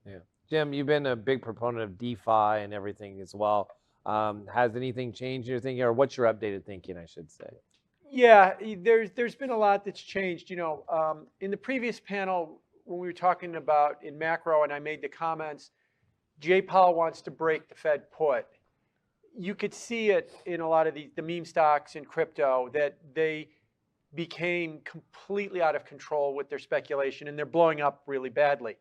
Yeah. Jim, you've been a big proponent of DeFi and everything as well. Has anything changed in your thinking, or what's your updated thinking, I should say? Yeah, there's been a lot that's changed. In the previous panel when we were talking about in macro, and I made the comments, Jay Powell wants to break the Fed put. You could see it in a lot of the meme stocks in crypto that they became completely out of control with their speculation, and they're blowing up really badly.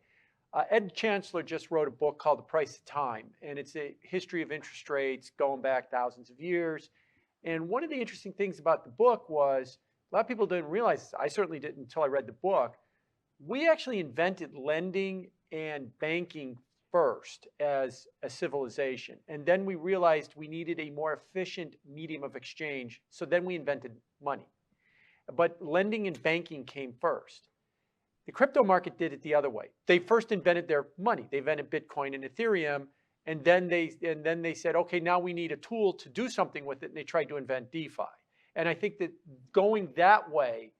Ed Chancellor just wrote a book called The Price of Time, and it's a history of interest rates going back thousands of years. And one of the interesting things about the book was a lot of people didn't realize this. I certainly didn't until I read the book. We actually invented lending and banking first as a civilization. And then we realized we needed a more efficient medium of exchange. So then we invented money. But lending and banking came first. The crypto market did it the other way. They first invented their money. They invented Bitcoin and Ethereum, and then they said, okay, now we need a tool to do something with it, and they tried to invent DeFi. And I think that going that way,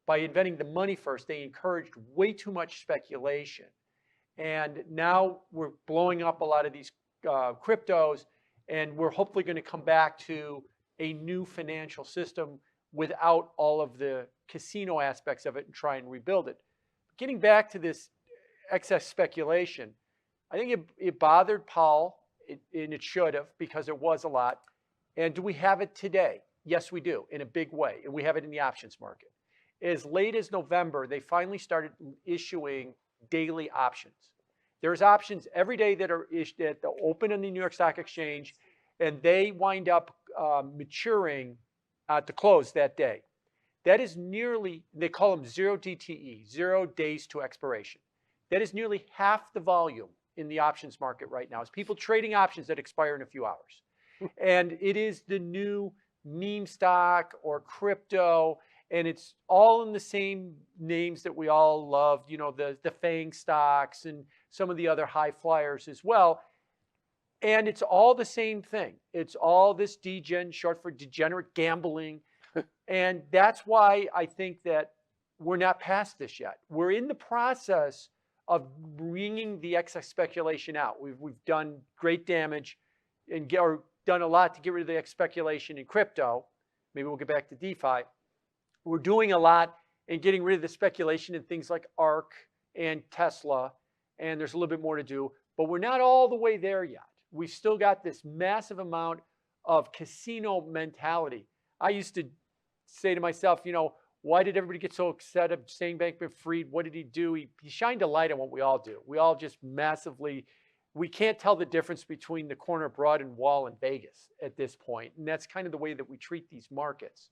by inventing the money first, they encouraged way too much speculation. And now we're blowing up a lot of these cryptos, and we're hopefully going to come back to a new financial system without all of the casino aspects of it and try and rebuild it. Getting back to this excess speculation, I think it bothered Powell, and it should have, because it was a lot. And do we have it today? Yes, we do, in a big way. And we have it in the options market. As late as November, they finally started issuing daily options. There's options every day that are issued at the open on the New York Stock Exchange, and they wind up maturing at the close that day. That is nearly, they call them 0 DTE, 0 days to expiration. That is nearly half the volume in the options market right now. It's people trading options that expire in a few hours. And it is the new meme stock or crypto, and it's all in the same names that we all loved, the FANG stocks and some of the other high flyers as well. And it's all the same thing. It's all this degen, short for degenerate gambling. And that's why I think that we're not past this yet. We're in the process of bringing the excess speculation out. We've done great damage and done a lot to get rid of the speculation in crypto. Maybe we'll get back to DeFi. We're doing a lot in getting rid of the speculation in things like ARK and Tesla, and there's a little bit more to do, but we're not all the way there yet. We've still got this massive amount of casino mentality. I used to say to myself, why did everybody get so upset of Sam Bankman-Fried? What did he do? He shined a light on what we all do. We all just massively, we can't tell the difference between the corner of Broad and Wall in Vegas at this point. And that's kind of the way that we treat these markets.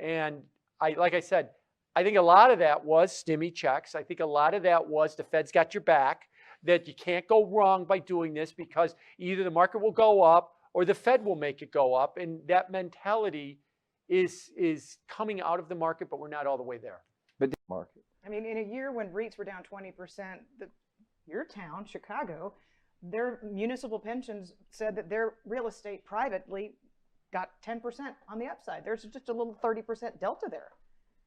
And like I said, I think a lot of that was stimmy checks. I think a lot of that was the Fed's got your back, that you can't go wrong by doing this because either the market will go up or the Fed will make it go up. And that mentality is coming out of the market, but we're not all the way there. But market. I mean, in a year when REITs were down 20%, your town, Chicago, their municipal pensions said that their real estate privately got 10% on the upside. There's just a little 30% delta there.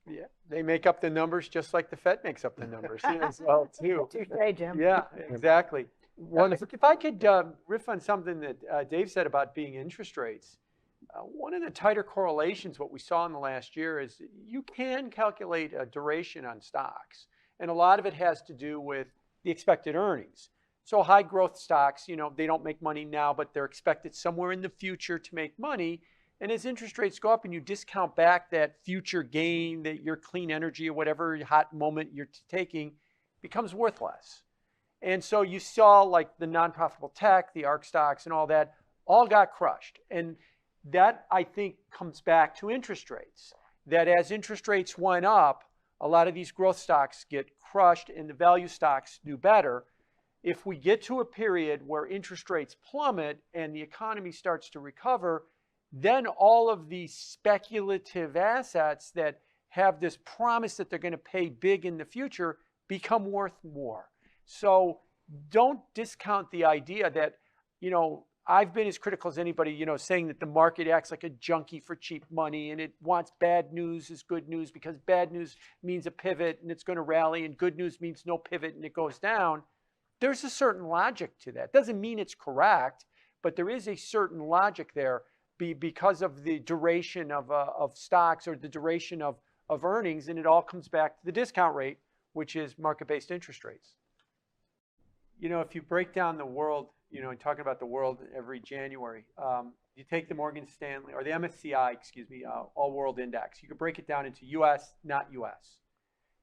Yeah, they make up the numbers just like the Fed makes up the numbers as well, too. Touché, Jim. Yeah, exactly. If I could riff on something that Dave said about being interest rates, one of the tighter correlations, what we saw in the last year, is you can calculate a duration on stocks. And a lot of it has to do with the expected earnings. So high growth stocks, they don't make money now, but they're expected somewhere in the future to make money. And as interest rates go up and you discount back that future gain, that your clean energy or whatever hot moment you're taking becomes worth less. And so you saw like the non-profitable tech, the ARK stocks and all that, all got crushed. And that, I think, comes back to interest rates. That as interest rates went up, a lot of these growth stocks get crushed and the value stocks do better. If we get to a period where interest rates plummet and the economy starts to recover, then all of these speculative assets that have this promise that they're going to pay big in the future become worth more. So don't discount the idea that, I've been as critical as anybody, saying that the market acts like a junkie for cheap money and it wants bad news as good news because bad news means a pivot and it's going to rally and good news means no pivot and it goes down. there's a certain logic to that. Doesn't mean it's correct, but there is a certain logic there because of the duration of stocks or the duration of earnings, and it all comes back to the discount rate, which is market-based interest rates. You know, if you break down the world, you know, and talking about the world every January, you take the Morgan Stanley or the MSCI, excuse me, All World Index. You could break it down into U.S., not U.S.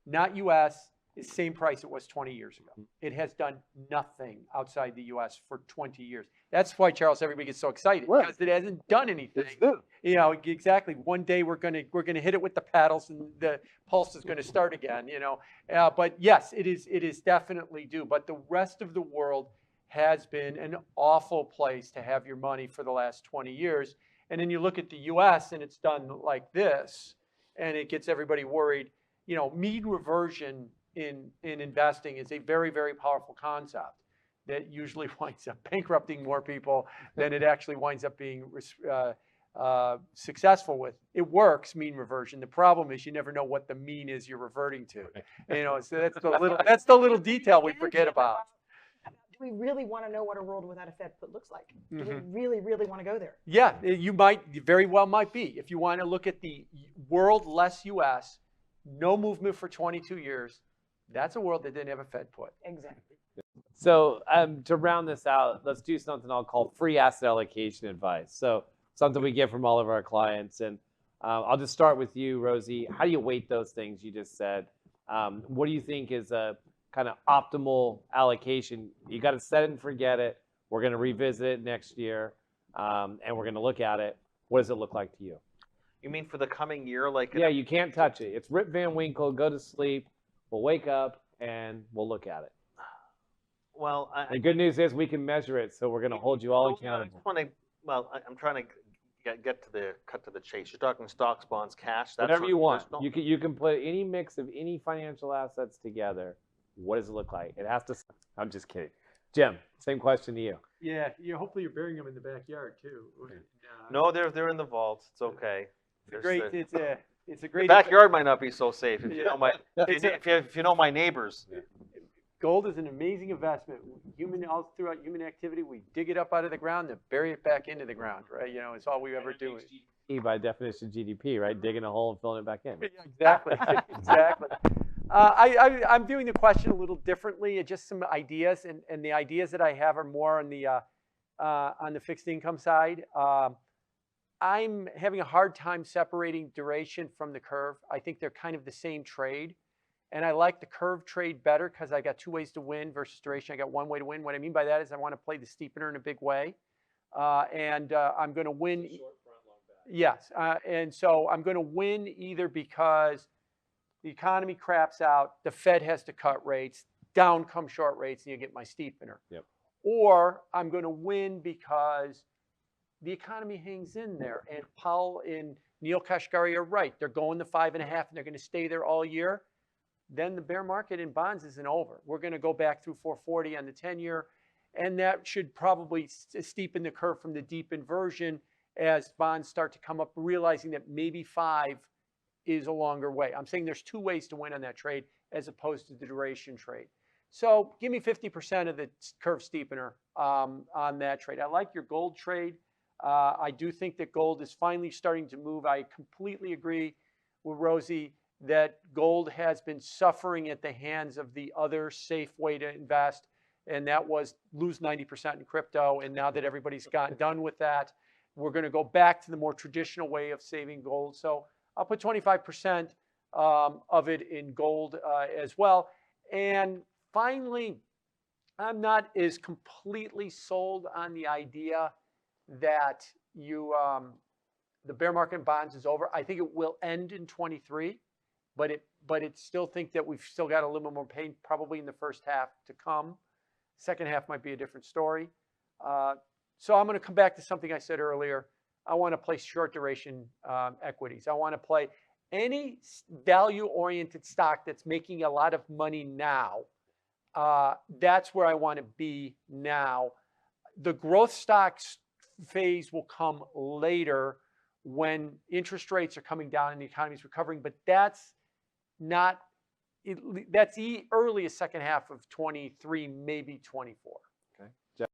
Not U.S. is the same price it was 20 years ago. It has done nothing outside the U.S. for 20 years. That's why, Charles, everybody gets so excited because it hasn't done anything. You know, exactly. One day we're gonna hit it with the paddles and the pulse is gonna start again. You know, but yes, it is definitely due. But the rest of the world has been an awful place to have your money for the last 20 years. And then you look at the U.S. and it's done like this, and it gets everybody worried. You know, mean reversion in investing is a very, very powerful concept that usually winds up bankrupting more people than it actually winds up being successful with. It works, mean reversion. The problem is you never know what the mean is you're reverting to. You know, so that's the little detail we forget about. Do we really want to know what a world without a Fed put looks like? Do we really, really want to go there? Yeah, you very well might be. If you want to look at the world less U.S., no movement for 22 years, that's a world that didn't have a Fed put. Exactly. So to round this out, let's do something I'll call free asset allocation advice. So something we get from all of our clients. And I'll just start with you, Rosie. How do you weight those things you just said? What do you think is a kind of optimal allocation? You got to set it and forget it. We're going to revisit it next year, and we're going to look at it. What does it look like to you? You mean for the coming year? Like Yeah, you can't touch it. It's Rip Van Winkle, go to sleep. We'll wake up, and we'll look at it. Well, The good news is we can measure it, so we're going to hold you all accountable. I'm trying to cut to the chase. You're talking stocks, bonds, cash. Whatever you want. You can put any mix of any financial assets together. What does it look like? It has to. I'm just kidding. Jim, same question to you. Yeah, hopefully you're burying them in the backyard too. No, they're in the vaults. It's okay. It's a great. The backyard might not be so safe if you know my if you know my neighbors. Gold is an amazing investment. All throughout human activity, we dig it up out of the ground and bury it back into the ground, right? You know, it's all we ever do. By definition, GDP, right? Digging a hole and filling it back in. Yeah, exactly, exactly. I'm viewing the question a little differently. Just some ideas, and the ideas that I have are more on the fixed income side. I'm having a hard time separating duration from the curve. I think they're kind of the same trade. And I like the curve trade better because I got two ways to win versus duration. I got one way to win. What I mean by that is I want to play the steepener in a big way. I'm going to win. Short, front, long, back. Yes. And so I'm going to win either because the economy craps out, the Fed has to cut rates, down come short rates, and you get my steepener. Yep. Or I'm going to win because the economy hangs in there. And Powell and Neil Kashkari are right. They're going to 5.5, and they're going to stay there all year. Then the bear market in bonds isn't over. We're going to go back through 440 on the 10-year, and that should probably steepen the curve from the deep inversion as bonds start to come up, realizing that maybe 5 is a longer way. I'm saying there's two ways to win on that trade as opposed to the duration trade. So give me 50% of the curve steepener on that trade. I like your gold trade. I do think that gold is finally starting to move. I completely agree with Rosie that gold has been suffering at the hands of the other safe way to invest, and that was lose 90% in crypto. And now that everybody's gotten done with that, we're going to go back to the more traditional way of saving gold. So I'll put 25% of it in gold as well. And finally, I'm not as completely sold on the idea that the bear market in bonds is over. I think it will end in 23. But it still think that we've still got a little more pain probably in the first half to come. Second half might be a different story. So I'm going to come back to something I said earlier. I want to play short duration equities. I want to play any value-oriented stock that's making a lot of money now. That's where I want to be now. The growth stocks phase will come later when interest rates are coming down and the economy is recovering, but that's not that's the earliest second half of 23, maybe 24.